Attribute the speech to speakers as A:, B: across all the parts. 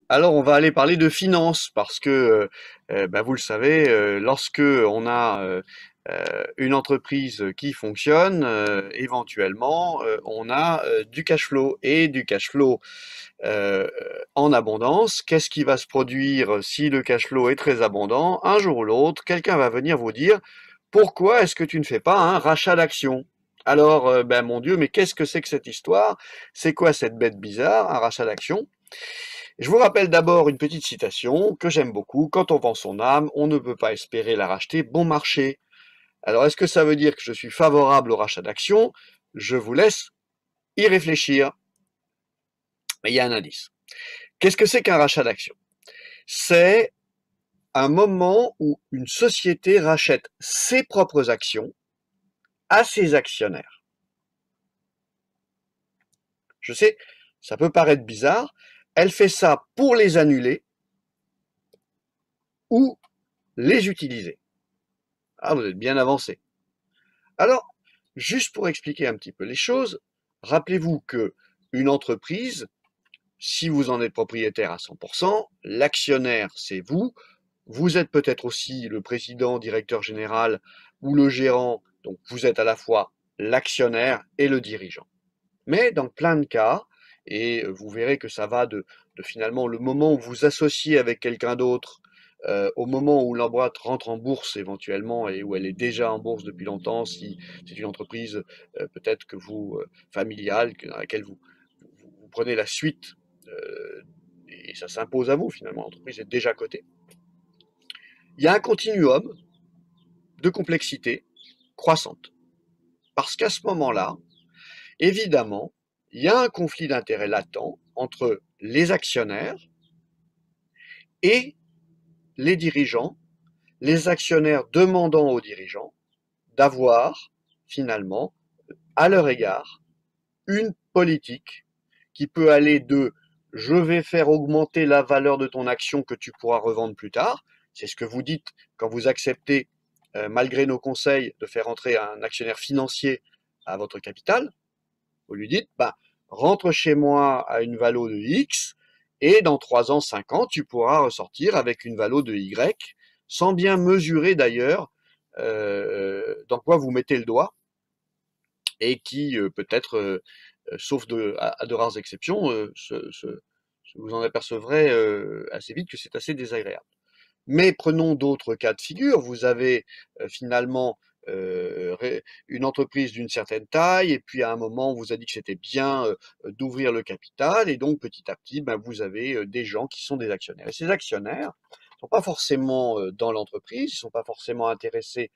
A: Alors, on va aller parler de finances parce que, vous le savez, lorsque on a une entreprise qui fonctionne, éventuellement, on a du cash flow et du cash flow euh, en abondance. Qu'est-ce qui va se produire si le cash flow est très abondant? Un jour ou l'autre, quelqu'un va venir vous dire pourquoi est-ce que tu ne fais pas un rachat d'actions? Alors, mon Dieu, mais qu'est-ce que c'est que cette histoire? C'est quoi cette bête bizarre, un rachat d'actions? Je vous rappelle d'abord une petite citation que j'aime beaucoup. Quand on vend son âme, on ne peut pas espérer la racheter bon marché. Alors, est-ce que ça veut dire que je suis favorable au rachat d'actions? Je vous laisse y réfléchir. Mais il y a un indice. Qu'est-ce que c'est qu'un rachat d'actions? C'est un moment où une société rachète ses propres actions à ses actionnaires. Je sais, ça peut paraître bizarre. Elle fait ça pour les annuler ou les utiliser. Ah, vous êtes bien avancé. Alors, juste pour expliquer un petit peu les choses, rappelez-vous que une entreprise, si vous en êtes propriétaire à 100%, l'actionnaire, c'est vous. Vous êtes peut-être aussi le président, directeur général ou le gérant, donc vous êtes à la fois l'actionnaire et le dirigeant. Mais dans plein de cas, et vous verrez que ça va de finalement le moment où vous associez avec quelqu'un d'autre, au moment où la boîte rentre en bourse éventuellement et où elle est déjà en bourse depuis longtemps, si c'est une entreprise peut-être que vous familiale, dans laquelle vous prenez la suite et ça s'impose à vous finalement, l'entreprise est déjà cotée. Il y a un continuum de complexité croissante. Parce qu'à ce moment-là, évidemment, il y a un conflit d'intérêts latent entre les actionnaires et les dirigeants, les actionnaires demandant aux dirigeants d'avoir finalement à leur égard une politique qui peut aller de je vais faire augmenter la valeur de ton action que tu pourras revendre plus tard. C'est ce que vous dites quand vous acceptez, malgré nos conseils, de faire entrer un actionnaire financier à votre capital. Vous lui dites, bah, rentre chez moi à une valo de X, et dans 3 ans, 5 ans, tu pourras ressortir avec une valo de Y, sans bien mesurer d'ailleurs dans quoi vous mettez le doigt, et qui peut-être, sauf à de rares exceptions, vous en apercevrez assez vite que c'est assez désagréable. Mais prenons d'autres cas de figure. Vous avez finalement euh, une entreprise d'une certaine taille, et puis à un moment, on vous a dit que c'était bien d'ouvrir le capital, et donc petit à petit, vous avez des gens qui sont des actionnaires. Et ces actionnaires ne sont pas forcément dans l'entreprise, ils ne sont pas forcément intéressés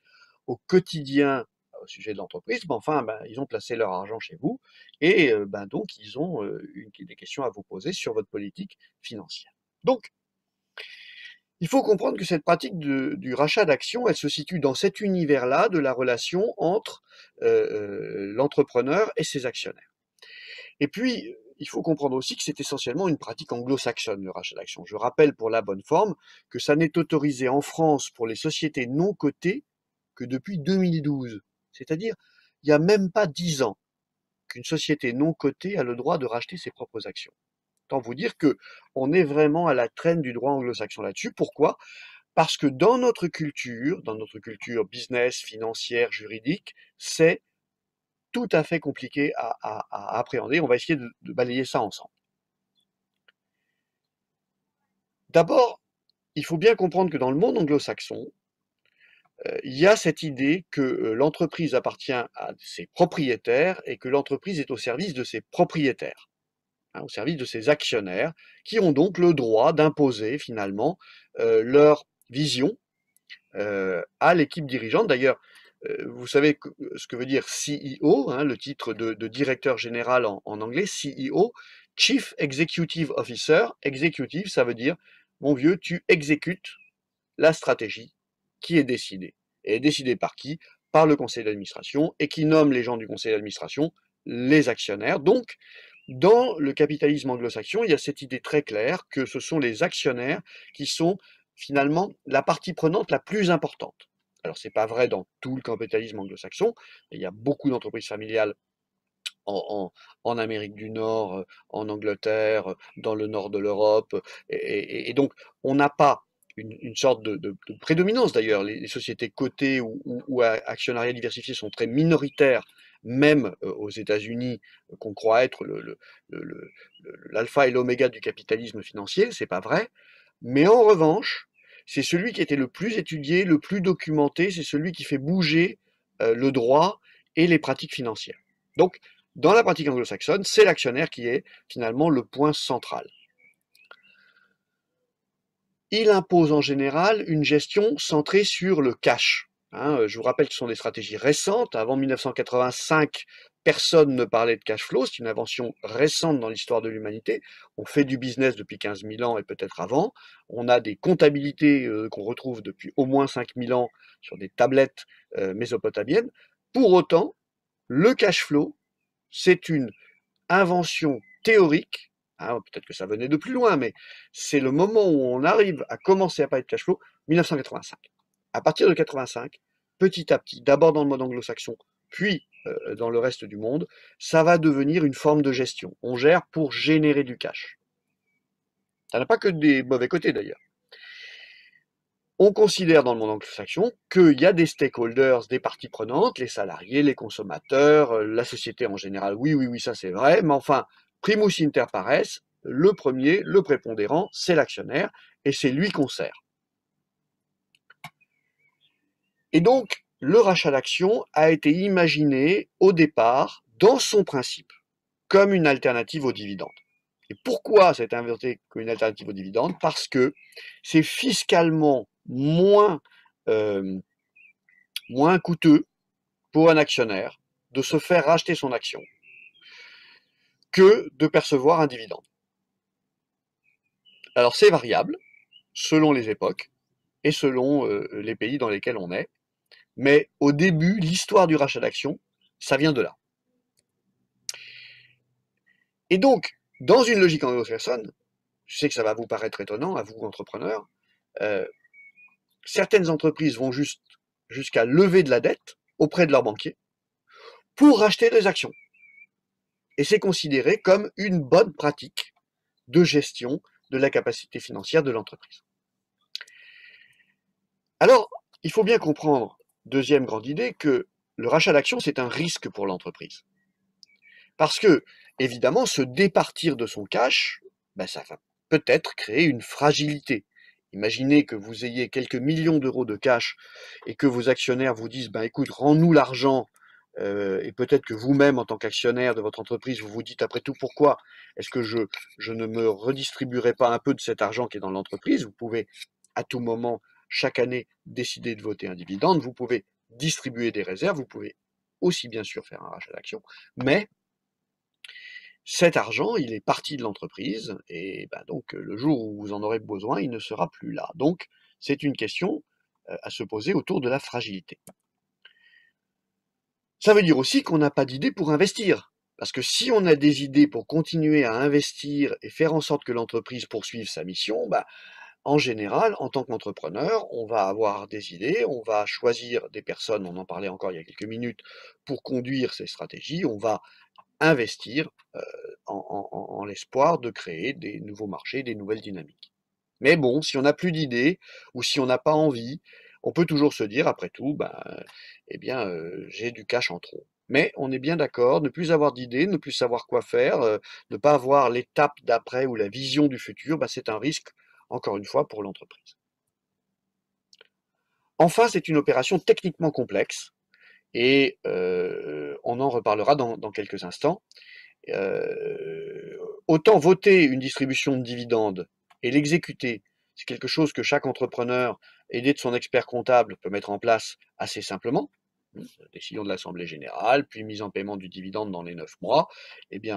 A: au quotidien au sujet de l'entreprise, mais enfin, ils ont placé leur argent chez vous, et donc ils ont des questions à vous poser sur votre politique financière. Donc, il faut comprendre que cette pratique du rachat d'actions, elle se situe dans cet univers-là de la relation entre l'entrepreneur et ses actionnaires. Et puis, il faut comprendre aussi que c'est essentiellement une pratique anglo-saxonne, le rachat d'actions. Je rappelle pour la bonne forme que ça n'est autorisé en France pour les sociétés non cotées que depuis 2012. C'est-à-dire, il n'y a même pas 10 ans qu'une société non cotée a le droit de racheter ses propres actions. Autant vous dire que on est vraiment à la traîne du droit anglo-saxon là-dessus. Pourquoi? Parce que dans notre culture business, financière, juridique, c'est tout à fait compliqué à appréhender. On va essayer de balayer ça ensemble. D'abord, il faut bien comprendre que dans le monde anglo-saxon, il y a cette idée que l'entreprise appartient à ses propriétaires et que l'entreprise est au service de ses propriétaires, hein, au service de ses actionnaires, qui ont donc le droit d'imposer finalement leur vision à l'équipe dirigeante. D'ailleurs, vous savez ce que veut dire CEO, hein, le titre de directeur général en anglais, CEO, Chief Executive Officer. Executive, ça veut dire, mon vieux, tu exécutes la stratégie qui est décidée. Et est décidée par qui? Par le conseil d'administration, et qui nomme les gens du conseil d'administration les actionnaires. Donc, dans le capitalisme anglo-saxon, il y a cette idée très claire que ce sont les actionnaires qui sont finalement la partie prenante la plus importante. Alors, c'est pas vrai dans tout le capitalisme anglo-saxon. Il y a beaucoup d'entreprises familiales en Amérique du Nord, en Angleterre, dans le nord de l'Europe. Et donc, on n'a pas une sorte de prédominance d'ailleurs. Les sociétés cotées ou actionnariat diversifié sont très minoritaires, même aux États-Unis, qu'on croit être l'alpha et l'oméga du capitalisme financier. C'est pas vrai. Mais en revanche, c'est celui qui était le plus étudié, le plus documenté, c'est celui qui fait bouger le droit et les pratiques financières. Donc, dans la pratique anglo-saxonne, c'est l'actionnaire qui est finalement le point central. Il impose en général une gestion centrée sur le cash. Je vous rappelle que ce sont des stratégies récentes. Avant 1985, personne ne parlait de cash flow. C'est une invention récente dans l'histoire de l'humanité. On fait du business depuis 15 000 ans et peut-être avant. On a des comptabilités qu'on retrouve depuis au moins 5 000 ans sur des tablettes mésopotamiennes. Pour autant, le cash flow, c'est une invention théorique, peut-être que ça venait de plus loin, mais c'est le moment où on arrive à commencer à parler de cash flow, 1985. À partir de 85, petit à petit, d'abord dans le monde anglo-saxon, puis dans le reste du monde, ça va devenir une forme de gestion. On gère pour générer du cash. Ça n'a pas que des mauvais côtés d'ailleurs. On considère dans le monde anglo-saxon qu'il y a des stakeholders, des parties prenantes, les salariés, les consommateurs, la société en général. Oui, oui, oui, ça c'est vrai, mais enfin, primus inter pares, le premier, le prépondérant, c'est l'actionnaire, et c'est lui qu'on sert. Et donc, le rachat d'actions a été imaginé au départ, dans son principe, comme une alternative aux dividendes. Et pourquoi ça a été inventé comme une alternative aux dividendes? Parce que c'est fiscalement moins coûteux pour un actionnaire de se faire racheter son action que de percevoir un dividende. Alors c'est variable selon les époques et selon les pays dans lesquels on est, mais au début, l'histoire du rachat d'actions, ça vient de là. Et donc, dans une logique anglo-saxonne, je sais que ça va vous paraître étonnant à vous entrepreneurs, certaines entreprises vont jusqu'à lever de la dette auprès de leurs banquiers pour racheter des actions. Et c'est considéré comme une bonne pratique de gestion de la capacité financière de l'entreprise. Alors, il faut bien comprendre, deuxième grande idée, que le rachat d'actions, c'est un risque pour l'entreprise. Parce que, évidemment, se départir de son cash, ça va peut-être créer une fragilité. Imaginez que vous ayez quelques millions d'euros de cash et que vos actionnaires vous disent, écoute, rends-nous l'argent, et peut-être que vous-même, en tant qu'actionnaire de votre entreprise, vous vous dites, après tout, pourquoi est-ce que je ne me redistribuerai pas un peu de cet argent qui est dans l'entreprise? Vous pouvez, à tout moment, chaque année, décider de voter un dividende, vous pouvez distribuer des réserves, vous pouvez aussi bien sûr faire un rachat d'actions, mais cet argent, il est parti de l'entreprise et donc le jour où vous en aurez besoin, il ne sera plus là. Donc c'est une question à se poser autour de la fragilité. Ça veut dire aussi qu'on n'a pas d'idée pour investir. Parce que si on a des idées pour continuer à investir et faire en sorte que l'entreprise poursuive sa mission, en général, en tant qu'entrepreneur, on va avoir des idées, on va choisir des personnes, on en parlait encore il y a quelques minutes, pour conduire ces stratégies, on va investir en l'espoir de créer des nouveaux marchés, des nouvelles dynamiques. Mais bon, si on n'a plus d'idées ou si on n'a pas envie, on peut toujours se dire, après tout, j'ai du cash en trop. Mais on est bien d'accord, ne plus avoir d'idées, ne plus savoir quoi faire, ne pas avoir l'étape d'après ou la vision du futur, c'est un risque, encore une fois, pour l'entreprise. Enfin, c'est une opération techniquement complexe et on en reparlera dans quelques instants. Autant voter une distribution de dividendes et l'exécuter, c'est quelque chose que chaque entrepreneur, aidé de son expert comptable, peut mettre en place assez simplement. Décision de l'Assemblée générale, puis mise en paiement du dividende dans les 9 mois,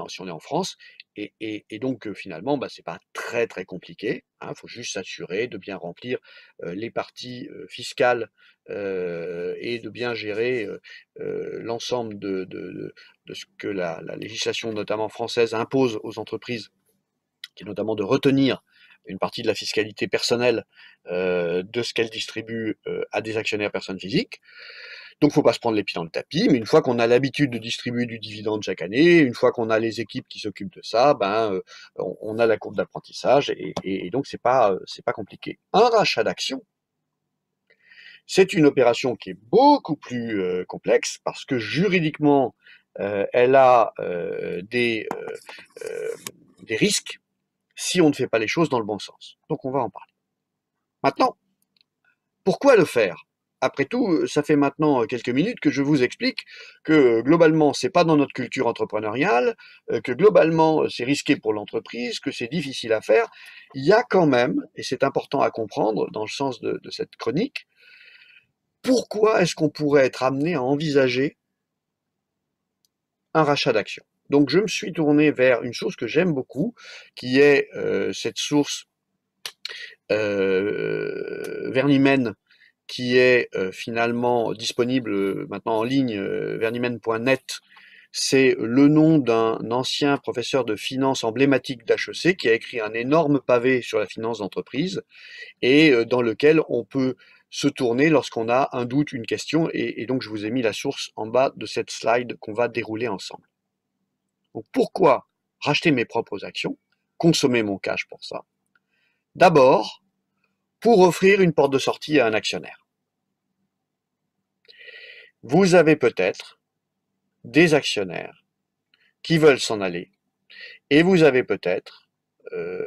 A: si on est en France, et donc finalement, c'est pas très très compliqué, il faut juste s'assurer de bien remplir les parties fiscales et de bien gérer l'ensemble de ce que la législation, notamment française, impose aux entreprises, qui est notamment de retenir une partie de la fiscalité personnelle de ce qu'elles distribuent à des actionnaires personnes physiques. Donc, faut pas se prendre les pieds dans le tapis, mais une fois qu'on a l'habitude de distribuer du dividende chaque année, une fois qu'on a les équipes qui s'occupent de ça, on a la courbe d'apprentissage et donc c'est pas compliqué. Un rachat d'actions, c'est une opération qui est beaucoup plus complexe parce que juridiquement, elle a des risques si on ne fait pas les choses dans le bon sens. Donc on va en parler. Maintenant, pourquoi le faire? Après tout, ça fait maintenant quelques minutes que je vous explique que globalement, c'est pas dans notre culture entrepreneuriale, que globalement, c'est risqué pour l'entreprise, que c'est difficile à faire. Il y a quand même, et c'est important à comprendre dans le sens de cette chronique, pourquoi est-ce qu'on pourrait être amené à envisager un rachat d'actions? Donc je me suis tourné vers une chose que j'aime beaucoup, qui est cette source Vernimène, qui est finalement disponible maintenant en ligne, vernimène.net. C'est le nom d'un ancien professeur de finance emblématique d'HEC qui a écrit un énorme pavé sur la finance d'entreprise et dans lequel on peut se tourner lorsqu'on a un doute, une question, et donc je vous ai mis la source en bas de cette slide qu'on va dérouler ensemble. Donc pourquoi racheter mes propres actions, consommer mon cash pour ça? D'abord, pour offrir une porte de sortie à un actionnaire. Vous avez peut-être des actionnaires qui veulent s'en aller, et vous avez peut-être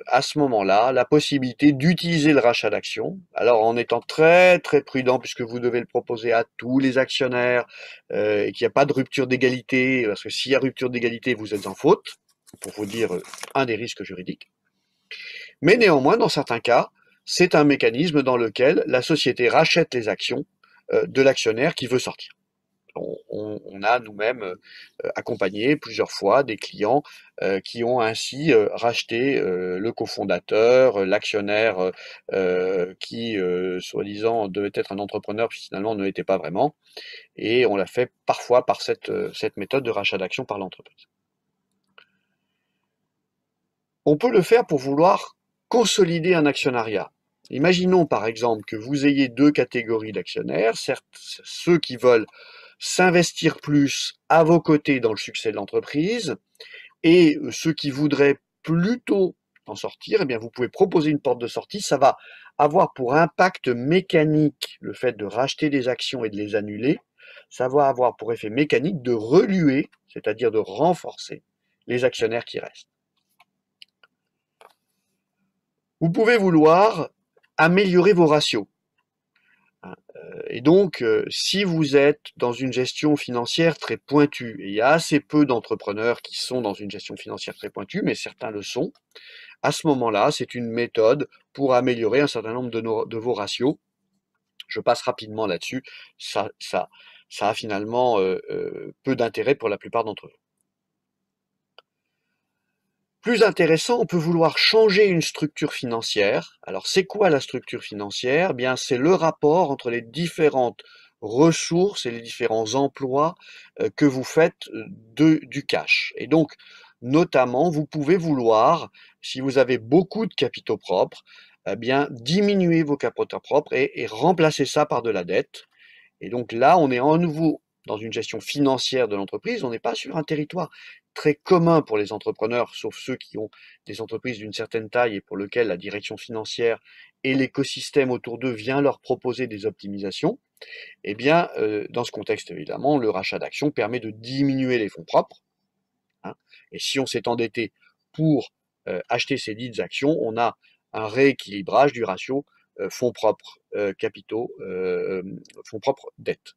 A: à ce moment-là la possibilité d'utiliser le rachat d'actions, alors en étant très très prudent puisque vous devez le proposer à tous les actionnaires et qu'il n'y a pas de rupture d'égalité, parce que s'il y a rupture d'égalité, vous êtes en faute, pour vous dire un des risques juridiques. Mais néanmoins, dans certains cas, c'est un mécanisme dans lequel la société rachète les actions de l'actionnaire qui veut sortir. On a nous-mêmes accompagné plusieurs fois des clients qui ont ainsi racheté le cofondateur, l'actionnaire qui, soi-disant, devait être un entrepreneur, puis finalement ne l'était pas vraiment. Et on l'a fait parfois par cette méthode de rachat d'actions par l'entreprise. On peut le faire pour vouloir consolider un actionnariat. Imaginons par exemple que vous ayez deux catégories d'actionnaires, certes ceux qui veulent s'investir plus à vos côtés dans le succès de l'entreprise, et ceux qui voudraient plutôt en sortir, eh bien vous pouvez proposer une porte de sortie. Ça va avoir pour impact mécanique le fait de racheter des actions et de les annuler. Ça va avoir pour effet mécanique de reluer, c'est-à-dire de renforcer les actionnaires qui restent. Vous pouvez vouloir améliorer vos ratios. Et donc, si vous êtes dans une gestion financière très pointue, et il y a assez peu d'entrepreneurs qui sont dans une gestion financière très pointue, mais certains le sont, à ce moment-là, c'est une méthode pour améliorer un certain nombre de vos ratios. Je passe rapidement là-dessus, ça a finalement peu d'intérêt pour la plupart d'entre vous. Plus intéressant, on peut vouloir changer une structure financière. Alors, c'est quoi la structure financière? Bien, c'est le rapport entre les différentes ressources et les différents emplois que vous faites du cash. Et donc, notamment, vous pouvez vouloir, si vous avez beaucoup de capitaux propres, eh bien, diminuer vos capitaux propres et remplacer ça par de la dette. Et donc là, on est en nouveau dans une gestion financière de l'entreprise. On n'est pas sur un territoire très commun pour les entrepreneurs, sauf ceux qui ont des entreprises d'une certaine taille et pour lesquels la direction financière et l'écosystème autour d'eux vient leur proposer des optimisations. Eh bien, dans ce contexte, évidemment, le rachat d'actions permet de diminuer les fonds propres. Hein, et si on s'est endetté pour acheter ces dites actions, on a un rééquilibrage du ratio fonds propres capitaux, fonds propres dette.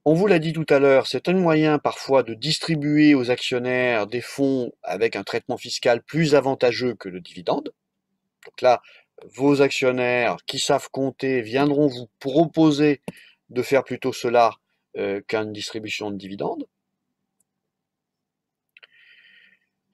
A: On vous l'a dit tout à l'heure, c'est un moyen parfois de distribuer aux actionnaires des fonds avec un traitement fiscal plus avantageux que le dividende. Donc là, vos actionnaires qui savent compter viendront vous proposer de faire plutôt cela qu'une distribution de dividendes.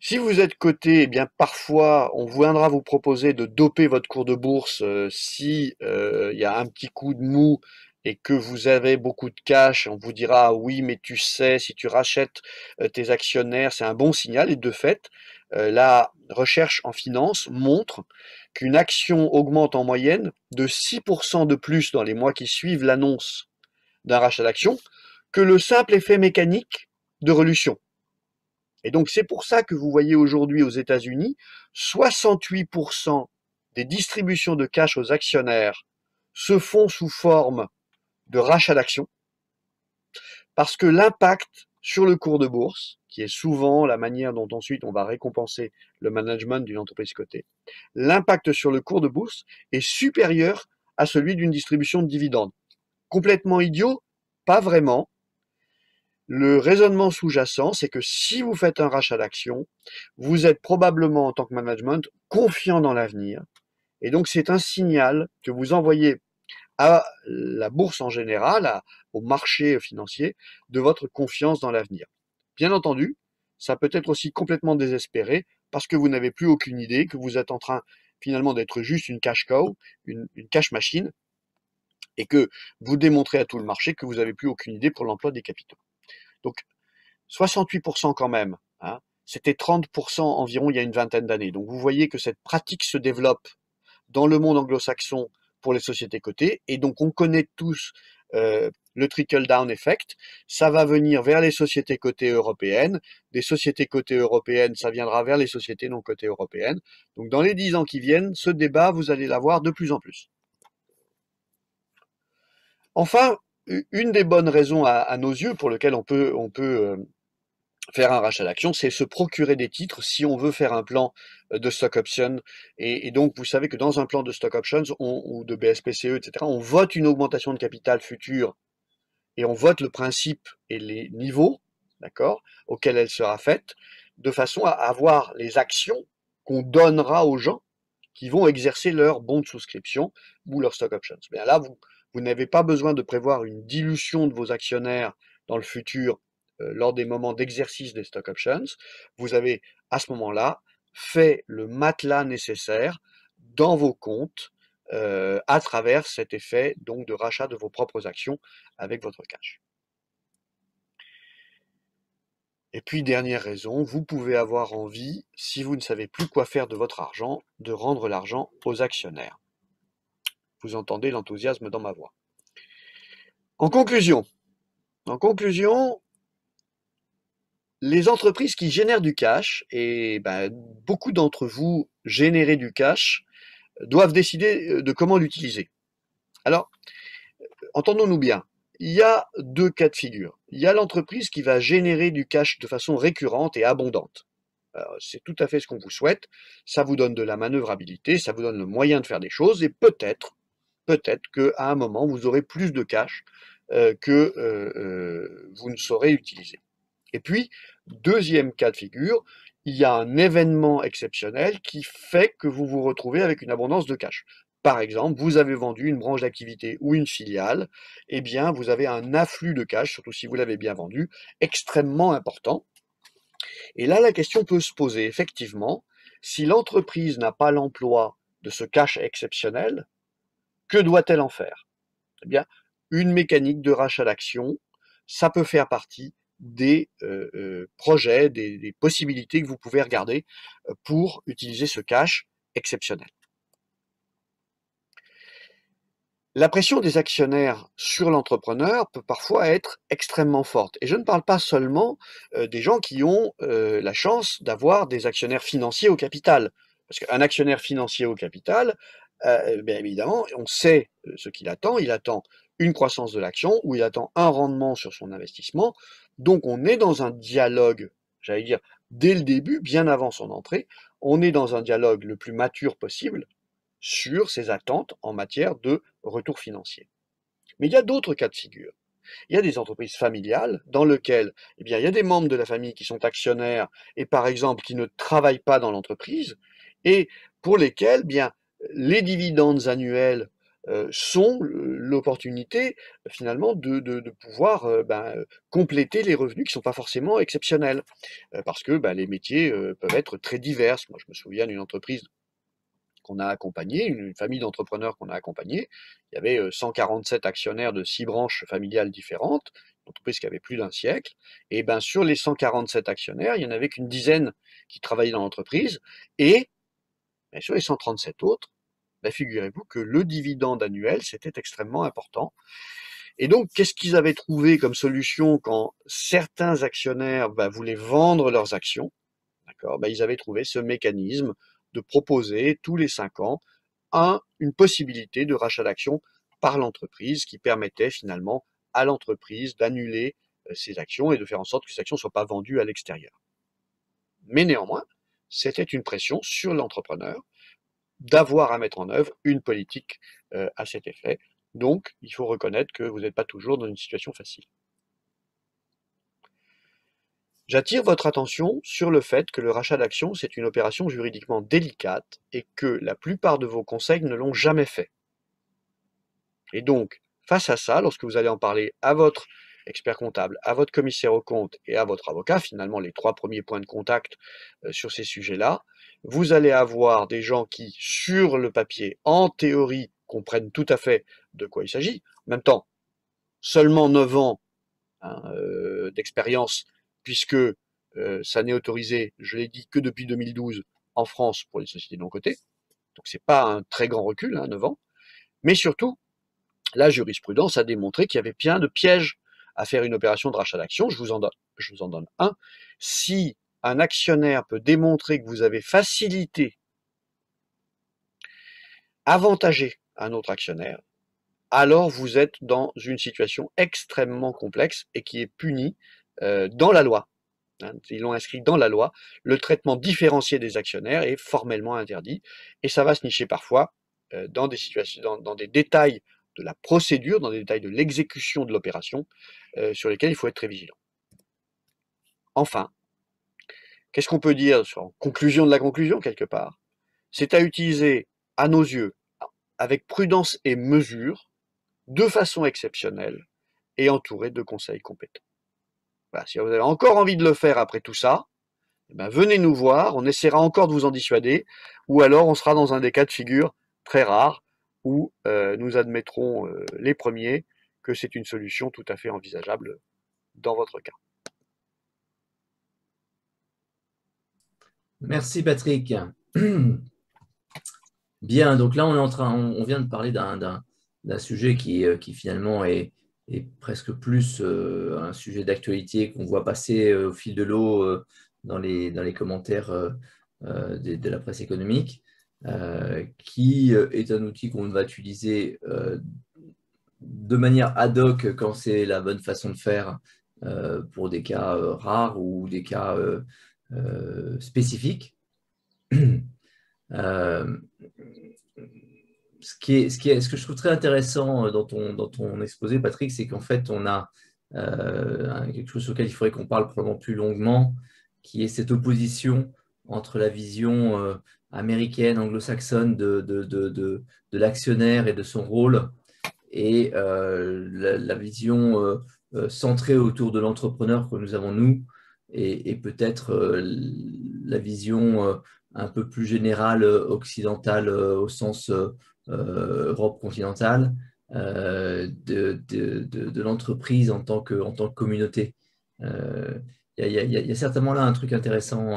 A: Si vous êtes coté, eh bien parfois on viendra vous proposer de doper votre cours de bourse si il y a un petit coup de mou et que vous avez beaucoup de cash. On vous dira oui, mais tu sais, si tu rachètes tes actionnaires, c'est un bon signal. Et de fait, La recherche en finance montre qu'une action augmente en moyenne de 6% de plus dans les mois qui suivent l'annonce d'un rachat d'action que le simple effet mécanique de relution. Et donc c'est pour ça que vous voyez aujourd'hui aux États-Unis, 68% des distributions de cash aux actionnaires se font sous forme de rachat d'actions, parce que l'impact sur le cours de bourse, qui est souvent la manière dont ensuite on va récompenser le management d'une entreprise cotée, l'impact sur le cours de bourse est supérieur à celui d'une distribution de dividendes. Complètement idiot? Pas vraiment. Le raisonnement sous-jacent, c'est que si vous faites un rachat d'actions, vous êtes probablement en tant que management confiant dans l'avenir. Et donc c'est un signal que vous envoyez à la bourse en général, au marché financier, de votre confiance dans l'avenir. Bien entendu, ça peut être aussi complètement désespéré parce que vous n'avez plus aucune idée, que vous êtes en train finalement d'être juste une cash cow, une cash machine, et que vous démontrez à tout le marché que vous n'avez plus aucune idée pour l'emploi des capitaux. Donc 68% quand même, hein, c'était 30% environ il y a une vingtaine d'années. Donc vous voyez que cette pratique se développe dans le monde anglo-saxon pour les sociétés cotées, et donc on connaît tous le trickle-down effect, ça va venir vers les sociétés cotées européennes, des sociétés cotées européennes, ça viendra vers les sociétés non cotées européennes. Donc dans les 10 ans qui viennent, ce débat, vous allez l'avoir de plus en plus. Enfin, une des bonnes raisons à nos yeux pour lesquelles on peut faire un rachat d'actions, c'est se procurer des titres si on veut faire un plan de stock option. Et donc, vous savez que dans un plan de stock options ou de BSPCE, etc., on vote une augmentation de capital future et on vote le principe et les niveaux, d'accord, auxquels elle sera faite, de façon à avoir les actions qu'on donnera aux gens qui vont exercer leur bon de souscription ou leur stock options. Bien là, vous n'avez pas besoin de prévoir une dilution de vos actionnaires dans le futur lors des moments d'exercice des stock options. Vous avez à ce moment-là fait le matelas nécessaire dans vos comptes à travers cet effet donc de rachat de vos propres actions avec votre cash. Et puis, dernière raison, vous pouvez avoir envie, si vous ne savez plus quoi faire de votre argent, de rendre l'argent aux actionnaires. Vous entendez l'enthousiasme dans ma voix. En conclusion, les entreprises qui génèrent du cash, et ben, beaucoup d'entre vous générez du cash, doivent décider de comment l'utiliser. Alors, entendons-nous bien, il y a deux cas de figure. Il y a l'entreprise qui va générer du cash de façon récurrente et abondante. C'est tout à fait ce qu'on vous souhaite. Ça vous donne de la manœuvrabilité, ça vous donne le moyen de faire des choses, et peut-être qu'à un moment, vous aurez plus de cash que vous ne saurez utiliser. Et puis, deuxième cas de figure, il y a un événement exceptionnel qui fait que vous vous retrouvez avec une abondance de cash. Par exemple, vous avez vendu une branche d'activité ou une filiale, eh bien, vous avez un afflux de cash, surtout si vous l'avez bien vendu, extrêmement important. Et là, la question peut se poser, effectivement, si l'entreprise n'a pas l'emploi de ce cash exceptionnel, que doit-elle en faire? Eh bien, une mécanique de rachat d'actions, ça peut faire partie des projets, des possibilités que vous pouvez regarder pour utiliser ce cash exceptionnel. La pression des actionnaires sur l'entrepreneur peut parfois être extrêmement forte. Et je ne parle pas seulement des gens qui ont la chance d'avoir des actionnaires financiers au capital. Parce qu'un actionnaire financier au capital, bien évidemment, on sait ce qu'il attend. Il attend une croissance de l'action ou il attend un rendement sur son investissement. Donc on est dans un dialogue, j'allais dire, dès le début, bien avant son entrée, on est dans un dialogue le plus mature possible sur ses attentes en matière de retour financier. Mais il y a d'autres cas de figure. Il y a des entreprises familiales dans lesquelles eh bien, il y a des membres de la famille qui sont actionnaires et par exemple qui ne travaillent pas dans l'entreprise et pour lesquels bien, les dividendes annuels sont l'opportunité finalement de pouvoir compléter les revenus qui ne sont pas forcément exceptionnels. Parce que les métiers peuvent être très divers. Moi, je me souviens d'une entreprise qu'on a accompagné, une famille d'entrepreneurs qu'on a accompagné. Il y avait 147 actionnaires de 6 branches familiales différentes. entreprise qui avait plus d'un siècle, et ben sur les 147 actionnaires, il n'y en avait qu'une dizaine qui travaillaient dans l'entreprise, et ben, sur les 137 autres, ben, figurez-vous que le dividende annuel, c'était extrêmement important. Et donc, qu'est-ce qu'ils avaient trouvé comme solution quand certains actionnaires ben, voulaient vendre leurs actions? D'accord, ben, ils avaient trouvé ce mécanisme de proposer tous les 5 ans une possibilité de rachat d'actions par l'entreprise qui permettait finalement à l'entreprise d'annuler ses actions et de faire en sorte que ces actions ne soient pas vendues à l'extérieur. Mais néanmoins, c'était une pression sur l'entrepreneur d'avoir à mettre en œuvre une politique à cet effet. Donc, il faut reconnaître que vous n'êtes pas toujours dans une situation facile. J'attire votre attention sur le fait que le rachat d'actions, c'est une opération juridiquement délicate et que la plupart de vos conseils ne l'ont jamais fait. Et donc, face à ça, lorsque vous allez en parler à votre expert comptable, à votre commissaire aux comptes et à votre avocat, finalement les 3 premiers points de contact sur ces sujets-là, vous allez avoir des gens qui, sur le papier, en théorie, comprennent tout à fait de quoi il s'agit. En même temps, seulement 9 ans hein, d'expérience, puisque ça n'est autorisé, je l'ai dit, que depuis 2012 en France pour les sociétés non cotées. Donc c'est pas un très grand recul, hein, 9 ans. Mais surtout, la jurisprudence a démontré qu'il y avait plein de pièges à faire une opération de rachat d'actions. Je vous en donne un. Si un actionnaire peut démontrer que vous avez facilité, avantagé un autre actionnaire, alors vous êtes dans une situation extrêmement complexe et qui est punie dans la loi. Ils l'ont inscrit dans la loi. Le traitement différencié des actionnaires est formellement interdit et ça va se nicher parfois dans des situations, dans des détails de la procédure, dans des détails de l'exécution de l'opération sur lesquels il faut être très vigilant. Enfin, qu'est-ce qu'on peut dire en conclusion de la conclusion quelque part? C'est à utiliser à nos yeux avec prudence et mesure, de façon exceptionnelle et entouré de conseils compétents. Voilà, si vous avez encore envie de le faire après tout ça, eh ben, venez nous voir, on essaiera encore de vous en dissuader, ou alors on sera dans un des cas de figure très rares où nous admettrons les premiers que c'est une solution tout à fait envisageable dans votre cas.
B: Merci Patrick. Bien, donc là on vient de parler d'un sujet qui finalement est presque plus un sujet d'actualité qu'on voit passer au fil de l'eau dans les commentaires de la presse économique, qui est un outil qu'on va utiliser de manière ad hoc quand c'est la bonne façon de faire pour des cas rares ou des cas spécifiques. Euh, ce que je trouve très intéressant dans ton exposé, Patrick, c'est qu'en fait, on a quelque chose sur lequel il faudrait qu'on parle probablement plus longuement, qui est cette opposition entre la vision américaine, anglo-saxonne de l'actionnaire et de son rôle et la vision centrée autour de l'entrepreneur que nous avons nous et peut-être la vision un peu plus générale occidentale au sens Europe continentale de l'entreprise en tant que communauté. Il y a certainement là un truc intéressant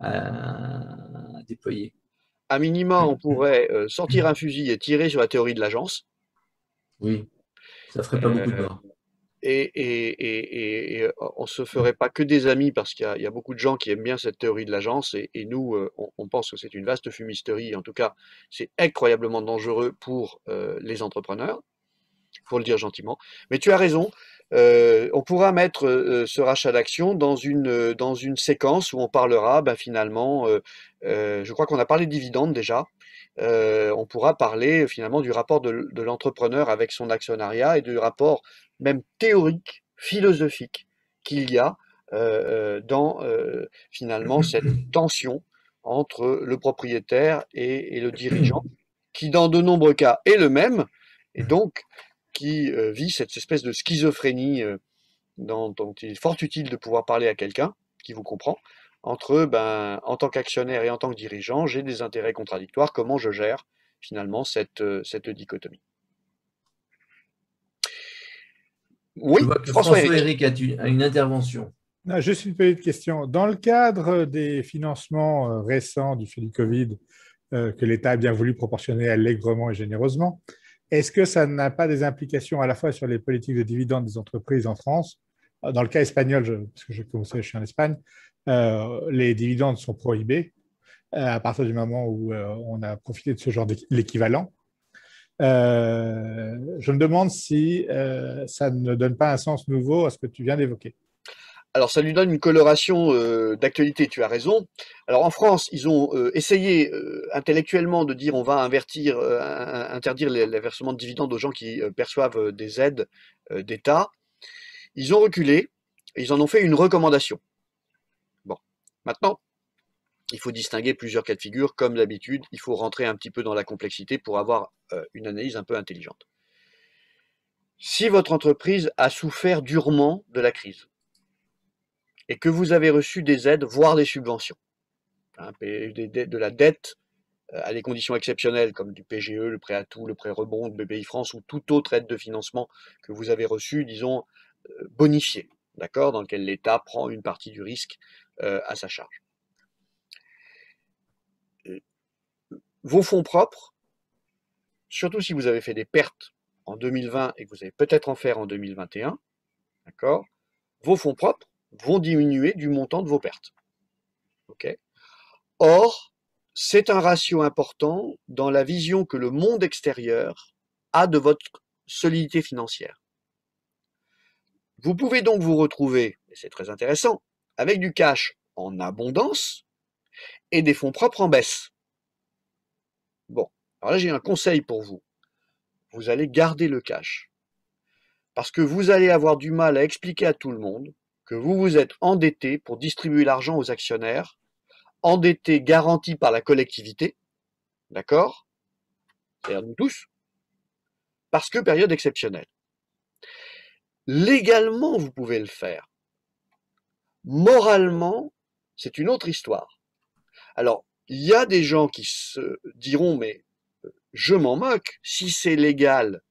B: à déployer.
A: À minima, on pourrait sortir un fusil et tirer sur la théorie de l'agence.
B: Oui, ça ferait pas beaucoup de
A: Euh,
B: morts.
A: et on se ferait pas que des amis parce qu'il y a beaucoup de gens qui aiment bien cette théorie de l'agence et nous, on pense que c'est une vaste fumisterie. En tout cas, c'est incroyablement dangereux pour les entrepreneurs, pour le dire gentiment. Mais tu as raison, on pourra mettre ce rachat d'actions dans une séquence où on parlera ben, finalement, je crois qu'on a parlé de dividendes déjà, on pourra parler finalement du rapport de l'entrepreneur avec son actionnariat et du rapport même théorique, philosophique qu'il y a dans finalement cette tension entre le propriétaire et le dirigeant, qui dans de nombreux cas est le même, et donc qui vit cette espèce de schizophrénie dont il est fort utile de pouvoir parler à quelqu'un qui vous comprend, entre, ben, en tant qu'actionnaire et en tant que dirigeant, j'ai des intérêts contradictoires, comment je gère finalement cette dichotomie.
B: Je
A: Oui,
B: vois que
A: François-Éric.
B: François-Éric a une intervention.
C: Non, juste une petite question. Dans le cadre des financements récents du fait du Covid, que l'État a bien voulu proportionner allègrement et généreusement, est-ce que ça n'a pas des implications à la fois sur les politiques de dividendes des entreprises en France? Dans le cas espagnol, parce que je suis en Espagne, les dividendes sont prohibés à partir du moment où on a profité de ce genre d'équivalent. Je me demande si ça ne donne pas un sens nouveau à ce que tu viens d'évoquer.
A: Alors ça lui donne une coloration d'actualité, tu as raison. Alors en France, ils ont essayé intellectuellement de dire on va interdire les versements de dividendes aux gens qui perçoivent des aides d'État. Ils ont reculé, et ils en ont fait une recommandation. Bon, maintenant, il faut distinguer plusieurs cas de figure, comme d'habitude, il faut rentrer un petit peu dans la complexité pour avoir une analyse un peu intelligente. Si votre entreprise a souffert durement de la crise, et que vous avez reçu des aides, voire des subventions, hein, de la dette à des conditions exceptionnelles comme du PGE, le prêt à tout, le prêt rebond de BPI-France ou toute autre aide de financement que vous avez reçue, disons, bonifiée, d'accord, dans lequel l'État prend une partie du risque à sa charge. Vos fonds propres, surtout si vous avez fait des pertes en 2020 et que vous allez peut-être en faire en 2021, d'accord, vos fonds propres vont diminuer du montant de vos pertes. Okay. Or, c'est un ratio important dans la vision que le monde extérieur a de votre solidité financière. Vous pouvez donc vous retrouver, et c'est très intéressant, avec du cash en abondance et des fonds propres en baisse. Bon, alors là j'ai un conseil pour vous. Vous allez garder le cash. Parce que vous allez avoir du mal à expliquer à tout le monde que vous vous êtes endetté pour distribuer l'argent aux actionnaires, endetté garanti par la collectivité, d'accord? C'est-à-dire nous tous, parce que période exceptionnelle. Légalement, vous pouvez le faire. Moralement, c'est une autre histoire. Alors, il y a des gens qui se diront, mais je m'en moque, si c'est légal,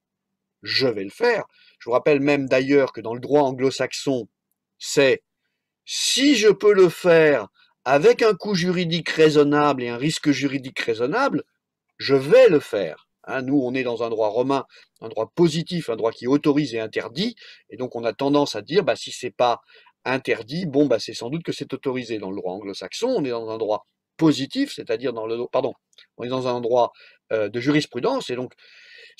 A: je vais le faire. Je vous rappelle même d'ailleurs que dans le droit anglo-saxon, c'est si je peux le faire avec un coût juridique raisonnable et un risque juridique raisonnable, je vais le faire. Hein, nous, on est dans un droit romain, un droit positif, un droit qui autorise et interdit, et donc on a tendance à dire, bah, si c'est pas interdit, bon, bah, c'est sans doute que c'est autorisé. Dans le droit anglo-saxon, on est dans un droit positif, c'est-à-dire on est dans un droit de jurisprudence, et donc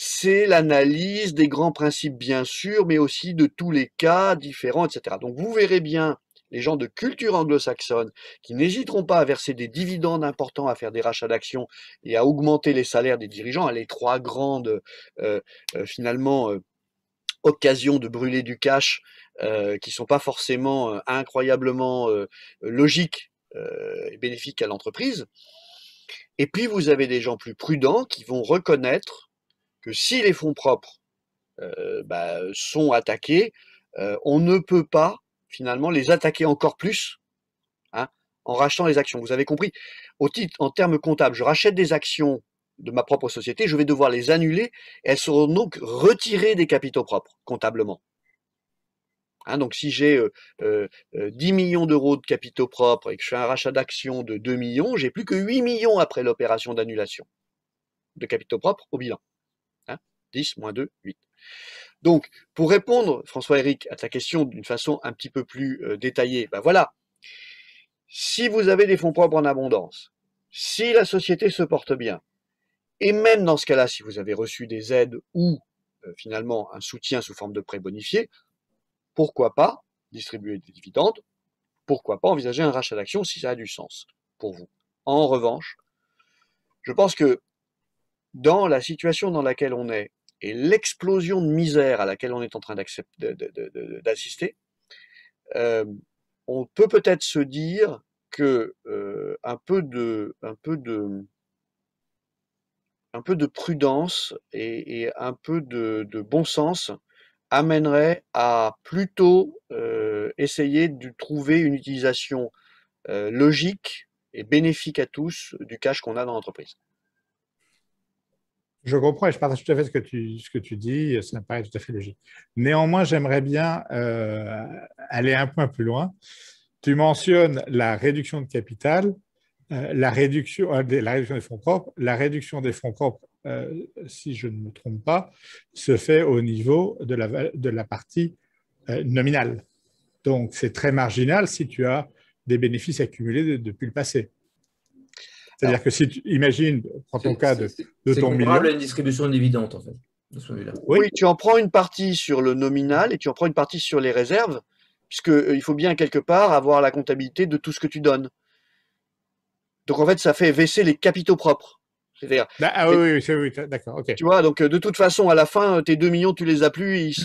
A: c'est l'analyse des grands principes bien sûr, mais aussi de tous les cas différents, etc. Donc vous verrez bien les gens de culture anglo-saxonne qui n'hésiteront pas à verser des dividendes importants, à faire des rachats d'actions et à augmenter les salaires des dirigeants, les trois grandes finalement occasions de brûler du cash qui sont pas forcément incroyablement logiques et bénéfiques à l'entreprise. Et puis vous avez des gens plus prudents qui vont reconnaître que si les fonds propres sont attaqués, on ne peut pas finalement les attaquer encore plus, hein, en rachetant les actions. Vous avez compris, en termes comptables, je rachète des actions de ma propre société, je vais devoir les annuler, et elles seront donc retirées des capitaux propres, comptablement. Hein, donc si j'ai 10 millions d'euros de capitaux propres et que je fais un rachat d'actions de 2 millions, j'ai plus que 8 millions après l'opération d'annulation de capitaux propres au bilan. Hein, 10 moins 2, 8. Donc, pour répondre, François-Éric, à ta question d'une façon un petit peu plus détaillée, ben voilà, si vous avez des fonds propres en abondance, si la société se porte bien, et même dans ce cas-là, si vous avez reçu des aides ou finalement un soutien sous forme de prêt bonifié, pourquoi pas distribuer des dividendes, pourquoi pas envisager un rachat d'actions si ça a du sens pour vous. En revanche, je pense que dans la situation dans laquelle on est et l'explosion de misère à laquelle on est en train d'assister, on peut peut-être se dire que un peu de prudence et un peu de bon sens amènerait à plutôt essayer de trouver une utilisation logique et bénéfique à tous du cash qu'on a dans l'entreprise.
C: Je comprends et je partage tout à fait ce que tu dis, ça me paraît tout à fait logique. Néanmoins, j'aimerais bien aller un point plus loin. Tu mentionnes la réduction de capital, la réduction des fonds propres. La réduction des fonds propres, si je ne me trompe pas, se fait au niveau de la partie nominale. Donc, c'est très marginal si tu as des bénéfices accumulés depuis le passé. C'est-à-dire que si tu imagines, prends ton cas de ton million.
B: C'est une distribution de dividendes, en fait, de celui-là.
A: Oui, tu en prends une partie sur le nominal et tu en prends une partie sur les réserves, puisqu'il faut bien quelque part avoir la comptabilité de tout ce que tu donnes. Donc en fait, ça fait baisser les capitaux propres. C'est-à-dire,
C: oui, d'accord, ok.
A: tu vois, donc de toute façon, à la fin, tes 2 millions, tu les as plus.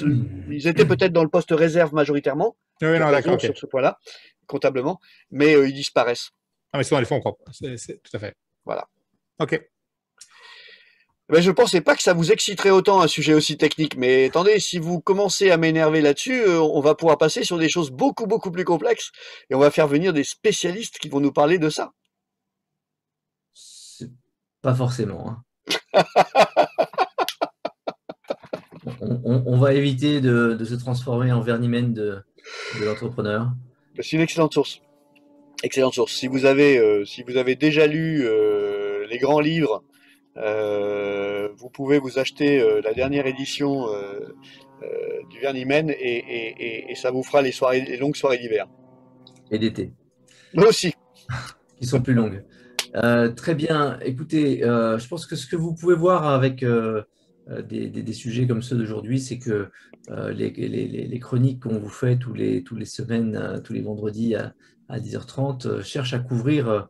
A: Ils étaient peut-être dans le poste réserve majoritairement.
C: Oui, non, d'accord,
A: sur ce point-là, comptablement, mais ils disparaissent.
C: Ah, mais c'est dans les fonds propres, c'est tout à fait.
A: Voilà.
C: Ok.
A: Ben, je ne pensais pas que ça vous exciterait autant un sujet aussi technique, mais attendez, si vous commencez à m'énerver là-dessus, on va pouvoir passer sur des choses beaucoup, beaucoup plus complexes et on va faire venir des spécialistes qui vont nous parler de ça.
B: Pas forcément. Hein. on va éviter de se transformer en Vernimène de l'entrepreneur.
A: C'est une excellente source. Excellente source. Si vous avez déjà lu les grands livres, vous pouvez vous acheter la dernière édition du Vernimène et ça vous fera les longues soirées d'hiver.
B: Et d'été.
A: Moi aussi.
B: Qui sont plus longues. Très bien. Écoutez, je pense que ce que vous pouvez voir avec des sujets comme ceux d'aujourd'hui, c'est que les chroniques qu'on vous fait tous les semaines, tous les vendredis à 10h30, cherchent à couvrir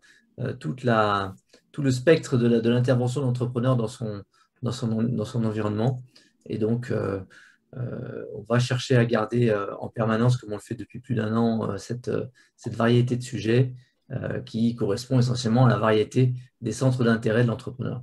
B: tout le spectre de l'intervention de l'entrepreneur dans son environnement. Et donc, on va chercher à garder en permanence, comme on le fait depuis plus d'1 an, cette variété de sujets qui correspond essentiellement à la variété des centres d'intérêt de l'entrepreneur.